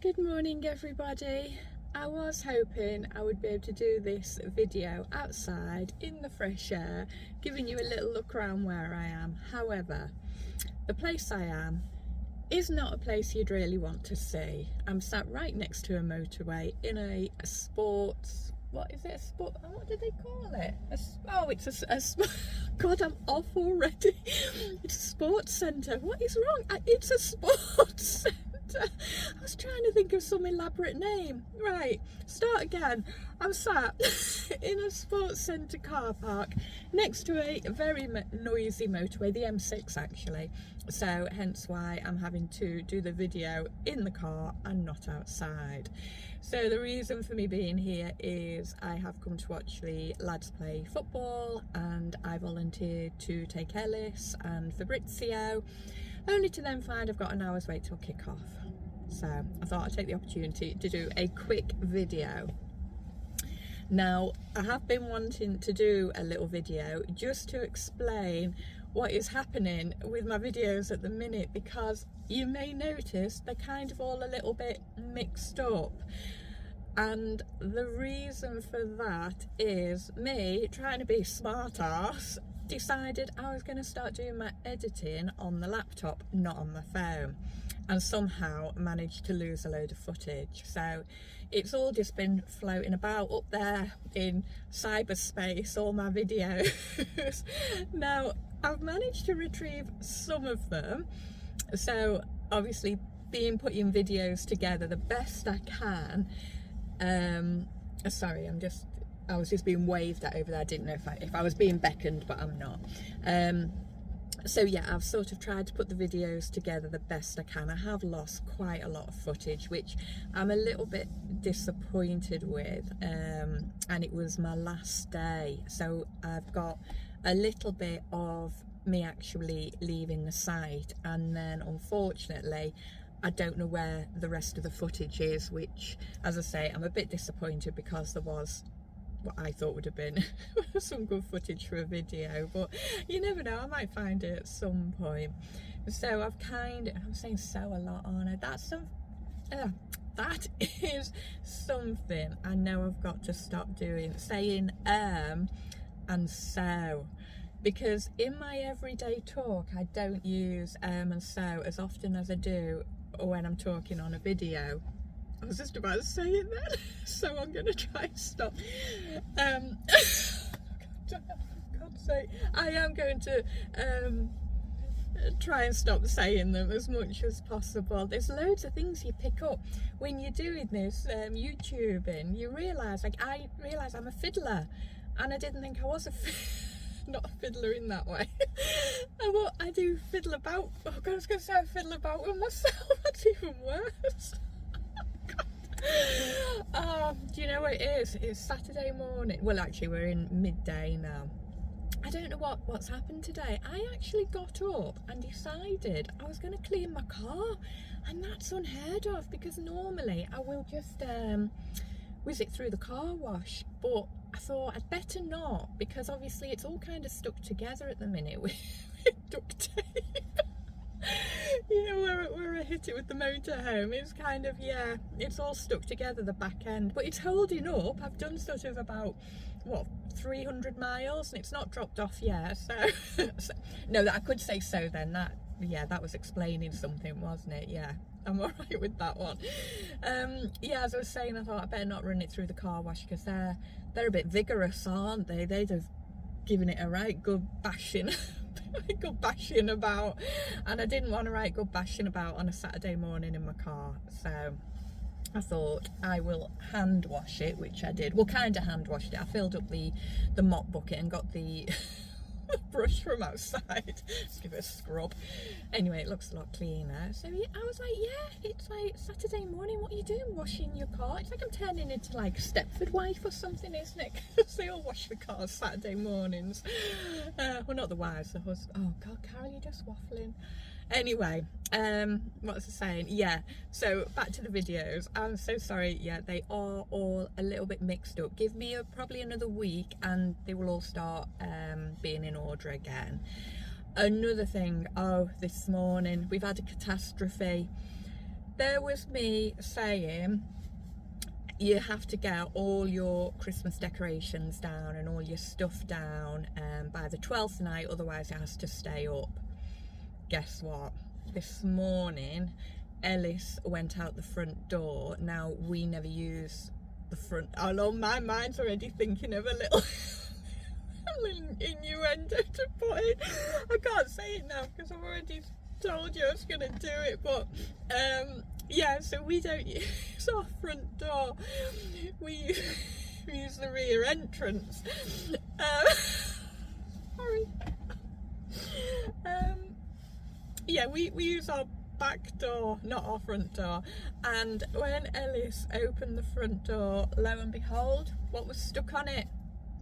Good morning everybody. I was hoping I would be able to do this video outside in the fresh air, giving you a little look around where I am. However, the place I am is not a place you'd really want to see. I'm sat right next to a motorway in a sports, what is it, a sport, what do they call it? God, I'm off already. It's a sports centre. What is wrong? It's a sports centre. I was trying to think of some elaborate name. Right, start again. I'm sat in a sports centre car park next to a very noisy motorway, the M6 actually. So hence why I'm having to do the video in the car and not outside. So the reason for me being here is I have come to watch the lads play football, and I volunteered to take Ellis and Fabrizio, only to then find I've got an hour's wait till kick off. So I thought I'd take the opportunity to do a quick video. Now, I have been wanting to do a little video just to explain what is happening with my videos at the minute, because you may notice they're kind of all a little bit mixed up. And the reason for that is me trying to be smart ass decided I was going to start doing my editing on the laptop, not on my phone, and somehow managed to lose a load of footage. So it's all just been floating about up there in cyberspace, all my videos. Now I've managed to retrieve some of them, so obviously putting videos together the best I can. Sorry, I was just being waved at over there. I didn't know if I was being beckoned, but I'm not. So yeah, I've sort of tried to put the videos together the best I can. I have lost quite a lot of footage, which I'm a little bit disappointed with, and it was my last day, so I've got a little bit of me actually leaving the site, and then unfortunately I don't know where the rest of the footage is, which, as I say, I'm a bit disappointed, because there was what I thought would have been some good footage for a video, but you never know, I might find it at some point. So I'm saying so a lot, aren't I? That is something I know I've got to stop doing, saying and so, because in my everyday talk I don't use and so as often as I do when I'm talking on a video. I was just about to say it then, so I'm going to try and stop. God's sake, I am going to try and stop saying them as much as possible. There's loads of things you pick up when you're doing this YouTubing. You realise, I realise I'm a fiddler, and I didn't think I was not a fiddler in that way. I do fiddle about. Oh God, I was going to say I fiddle about with myself. That's even worse. Do you know what it is? It's Saturday morning. Well, actually we're in midday now. I don't know what's happened today. I actually got up and decided I was going to clean my car, and that's unheard of, because normally I will just whiz it through the car wash, but I thought I'd better not, because obviously it's all kind of stuck together at the minute with duct tape. You know, where I hit it with the motorhome, it's kind of, yeah, it's all stuck together, the back end, but it's holding up. I've done sort of about, what, 300 miles, and it's not dropped off yet, so no, that I could say so then, that was explaining something, wasn't it? Yeah, I'm all right with that one. Yeah, as I was saying, I thought I better not run it through the car wash, because they're a bit vigorous, aren't they? They'd have given it a right good bashing. Good bashing about, and I didn't want to write good bashing about on a Saturday morning in my car, so I thought I will hand wash it, which I did. Well, kind of hand washed it. I filled up the mop bucket and got the brush from outside. Just give it a scrub. Anyway, it looks a lot cleaner. So yeah, I was like, yeah, it's like Saturday morning, what are you doing washing your car? It's like I'm turning into like Stepford wife or something, isn't it? Because they all wash the cars Saturday mornings. Well, not the wives, the husband. Oh God, Carol, you're just waffling. Anyway, what was I saying? Yeah, so back to the videos. I'm so sorry. Yeah, they are all a little bit mixed up. Give me probably another week and they will all start being in order again. Another thing, this morning we've had a catastrophe. there was me saying you have to get all your Christmas decorations down and all your stuff down by the 12th night, otherwise it has to stay up. Guess what? This morning Ellis went out the front door. Now we never use the front. Oh no, my mind's already thinking of a little innuendo to put in. I can't say it now because I've already told you I was going to do it, but yeah, so we don't use our front door, we use the rear entrance. Sorry. Yeah, we use our back door, not our front door. And when Ellis opened the front door, lo and behold, what was stuck on it?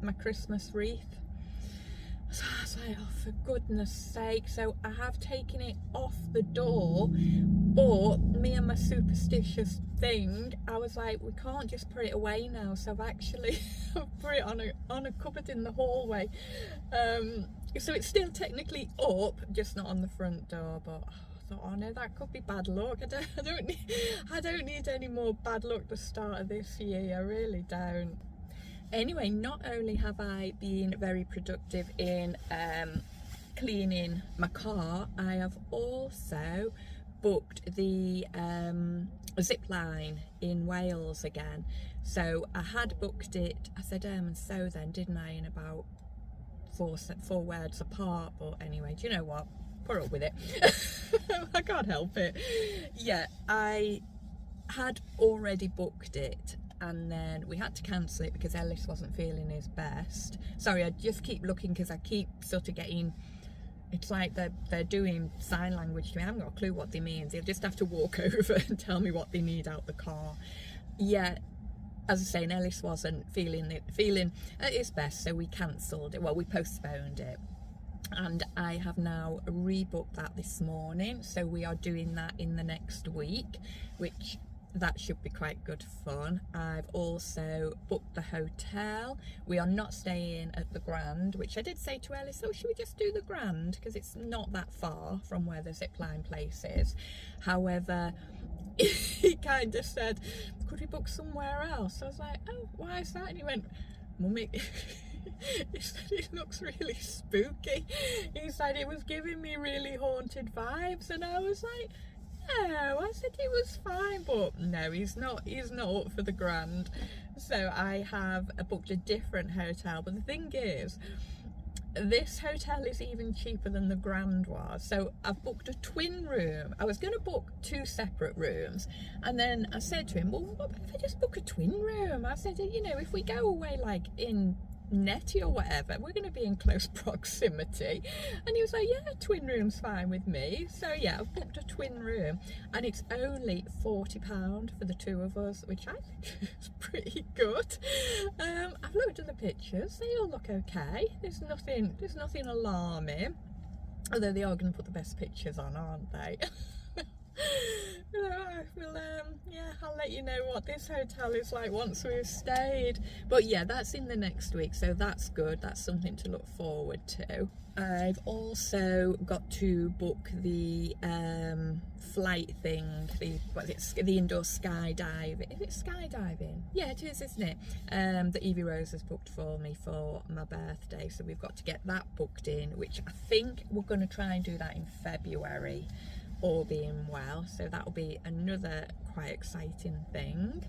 My Christmas wreath. So I was like, oh, for goodness sake. So I have taken it off the door, but me and my superstitious thing, I was like, we can't just put it away now. So I've actually put it on a cupboard in the hallway. So it's still technically up, just not on the front door. But I thought, oh no, that could be bad luck. I don't need any more bad luck the start of this year. I really don't. Anyway, not only have I been very productive in cleaning my car, I have also booked the zip line in Wales again. So I had booked it, I said and so then, didn't I, in about four words apart, but anyway, do you know what? Put up with it. I can't help it. Yeah, I had already booked it, and then we had to cancel it because Ellis wasn't feeling his best. Sorry, I just keep looking because I keep sort of getting, it's like they're doing sign language to me. I haven't got a clue what they mean. They'll just have to walk over and tell me what they need out the car. Yeah, as I say, Ellis wasn't feeling at his best, so we cancelled it. Well, we postponed it. And I have now rebooked that this morning, so we are doing that in the next week, which that should be quite good fun. I've also booked the hotel. We are not staying at the Grand, which I did say to Ellis, oh, should we just do the Grand, because it's not that far from where the zipline place is. However, he kind of said, could we book somewhere else? I was like, oh, why is that? And he went, Mummy, he said it looks really spooky. He said it was giving me really haunted vibes, and I was like, no, I said it was fine, but no, he's not up for the Grand. So I have booked a different hotel, but the thing is, this hotel is even cheaper than the Grand was. So I've booked a twin room. I was going to book 2 separate rooms, and then I said to him, well, what if I just book a twin room? I said, you know, if we go away like in Netty or whatever, we're going to be in close proximity. And he was like, yeah, twin room's fine with me. So yeah, I've booked a twin room, and it's only £40 for the 2 of us, which I think is pretty good. I've looked at the pictures, they all look okay. There's nothing alarming, although they are going to put the best pictures on, aren't they? Well, yeah, I'll let you know what this hotel is like once we've stayed. But yeah, that's in the next week, so that's good. That's something to look forward to. I've also got to book the flight thing, the indoor skydiving. Is it skydiving? Yeah, it is, isn't it? That Evie Rose has booked for me for my birthday, so we've got to get that booked in, which I think we're going to try and do that in February, all being well. So that'll be another quite exciting thing.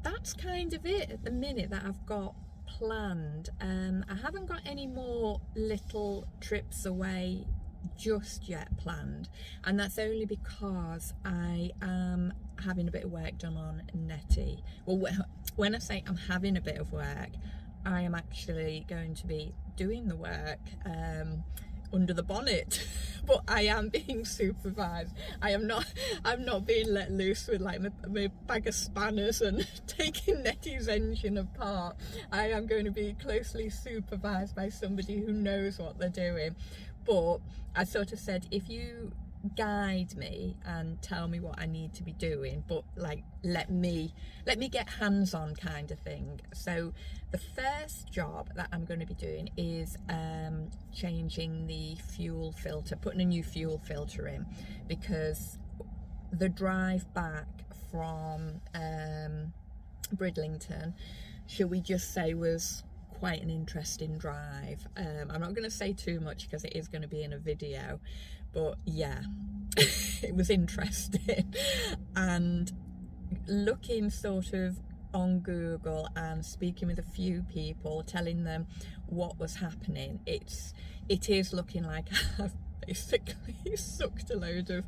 That's kind of it at the minute that I've got planned. I haven't got any more little trips away just yet planned, and that's only because I am having a bit of work done on Netty. Well, when I say I'm having a bit of work, I am actually going to be doing the work under the bonnet, but I am being supervised. I'm not being let loose with like my bag of spanners and taking Nettie's engine apart. I am going to be closely supervised by somebody who knows what they're doing. But I sort of said, if you guide me and tell me what I need to be doing, but like let me get hands-on kind of thing. So the first job that I'm going to be doing is changing the fuel filter, putting a new fuel filter in, because the drive back from Bridlington, shall we just say, was quite an interesting drive. I'm not going to say too much because it is going to be in a video, but yeah, it was interesting. And looking sort of on Google and speaking with a few people, telling them what was happening, it is looking like I've basically sucked a load of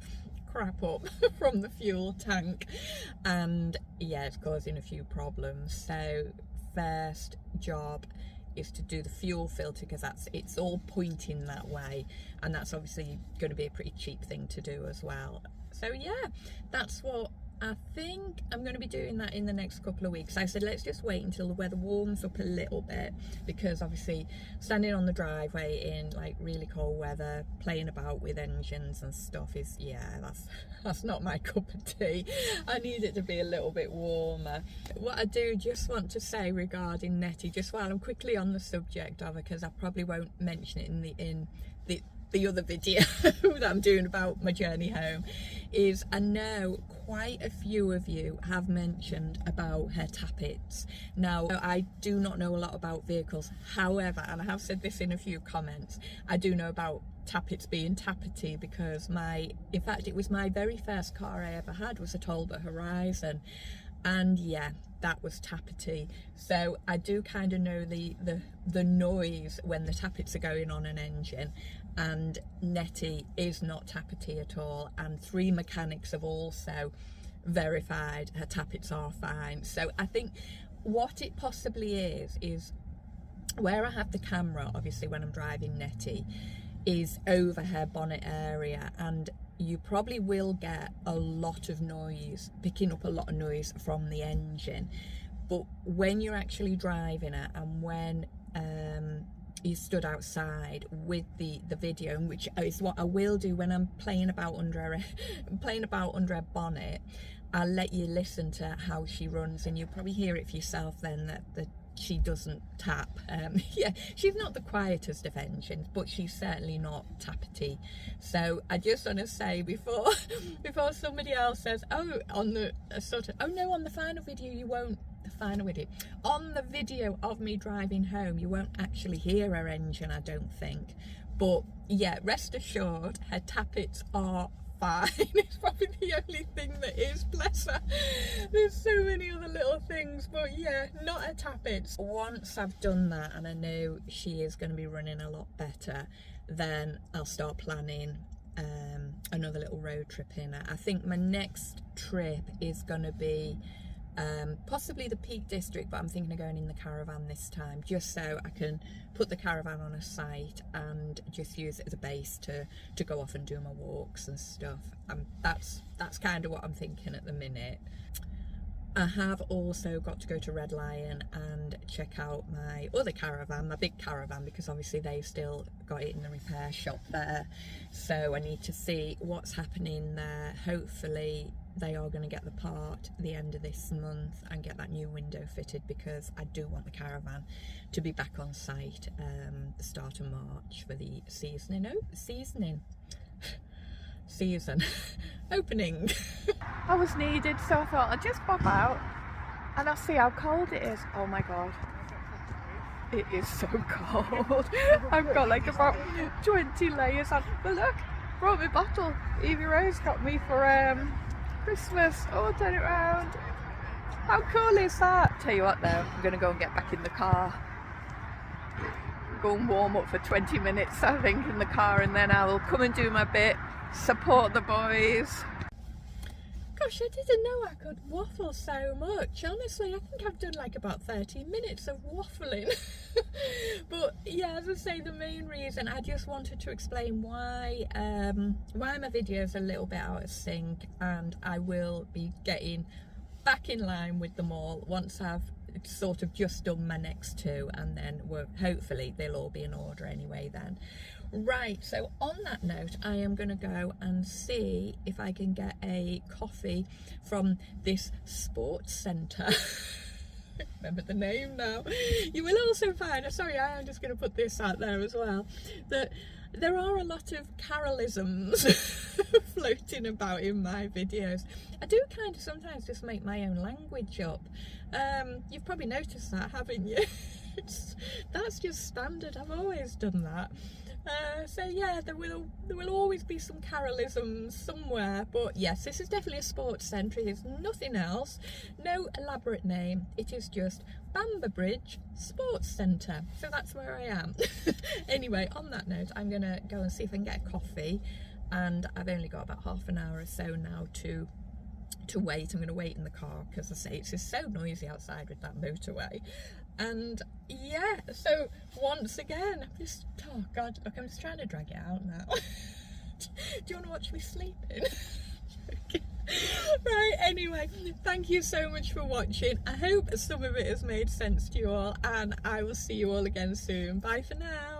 crap up from the fuel tank, and yeah, it's causing a few problems. So first job is to do the fuel filter, because it's all pointing that way, and that's obviously going to be a pretty cheap thing to do as well. So yeah, that's what I think I'm going to be doing, that in the next couple of weeks. I said let's just wait until the weather warms up a little bit, because obviously standing on the driveway in like really cold weather, playing about with engines and stuff is, yeah, that's not my cup of tea. I need it to be a little bit warmer. What I do just want to say regarding Nettie, just while I'm quickly on the subject of her, because I probably won't mention it in the other video that I'm doing about my journey home, is I know quite a few of you have mentioned about her tappets. Now, I do not know a lot about vehicles, however, and I have said this in a few comments, I do know about tappets being tappety, because in fact it was my very first car I ever had was a Talbot Horizon, and yeah, that was tappety. So I do kind of know the noise when the tappets are going on an engine, and Nettie is not tappety at all, and 3 mechanics have also verified her tappets are fine. So I think what it possibly is where I have the camera, obviously when I'm driving Nettie, is over her bonnet area, and you probably will get a lot of noise, picking up a lot of noise from the engine. But when you're actually driving it, and when you stood outside with the video, which is what I will do when I'm playing about under a bonnet, I'll let you listen to how she runs, and you'll probably hear it for yourself then that she doesn't tap. Yeah, she's not the quietest of engines, but she's certainly not tappety. So I just want to say before somebody else says, oh, on the on the final video you won't, on the video of me driving home you won't actually hear her engine, I don't think. But yeah, rest assured her tappets are fine. It's probably the only thing that is, bless her. There's so many other little things, but yeah, not a tappets. Once I've done that and I know she is going to be running a lot better, then I'll start planning another little road trip in her. I think my next trip is going to be possibly the Peak District, but I'm thinking of going in the caravan this time, just so I can put the caravan on a site and just use it as a base to go off and do my walks and stuff. That's kind of what I'm thinking at the minute. I have also got to go to Red Lion and check out my other caravan, my big caravan, because obviously they've still got it in the repair shop there. So I need to see what's happening there. Hopefully they are going to get the part at the end of this month and get that new window fitted, because I do want the caravan to be back on site the start of March for the season opening. I was needed, so I thought I'd just pop out and I'll see how cold it is. Oh my god, it is so cold. I've got like about 20 layers on. But look, brought my bottle. Evie Rose got me for Christmas. Oh, turn it around. How cool is that? Tell you what though, I'm gonna go and get back in the car, go and warm up for 20 minutes I think in the car, and then I will come and do my bit, support the boys. Gosh, I didn't know I could waffle so much. Honestly, I think I've done like about 30 minutes of waffling. But yeah, as I say, the main reason, I just wanted to explain why my video's a little bit out of sync, and I will be getting back in line with them all once I've sort of just done my next 2, and then hopefully they'll all be in order anyway then. Right, so on that note, I am going to go and see if I can get a coffee from this sports centre. Remember the name now. You will also find, sorry, I am just going to put this out there as well, that There are a lot of Carolisms floating about in my videos. I do kind of sometimes just make my own language up. You've probably noticed that, haven't you? That's just standard. I've always done that. So yeah, there will always be some Carolisms somewhere, but yes, this is definitely a sports centre. It is nothing else, no elaborate name. It is just Bamber Bridge Sports Centre. So that's where I am. Anyway, on that note, I'm gonna go and see if I can get a coffee, and I've only got about half an hour or so now to wait. I'm going to wait in the car because I say it's just so noisy outside with that motorway. And yeah, so once again, oh god, look, I'm just trying to drag it out now. Do you want to watch me sleeping? Okay. Right, anyway, thank you so much for watching. I hope some of it has made sense to you all, and I will see you all again soon. Bye for now.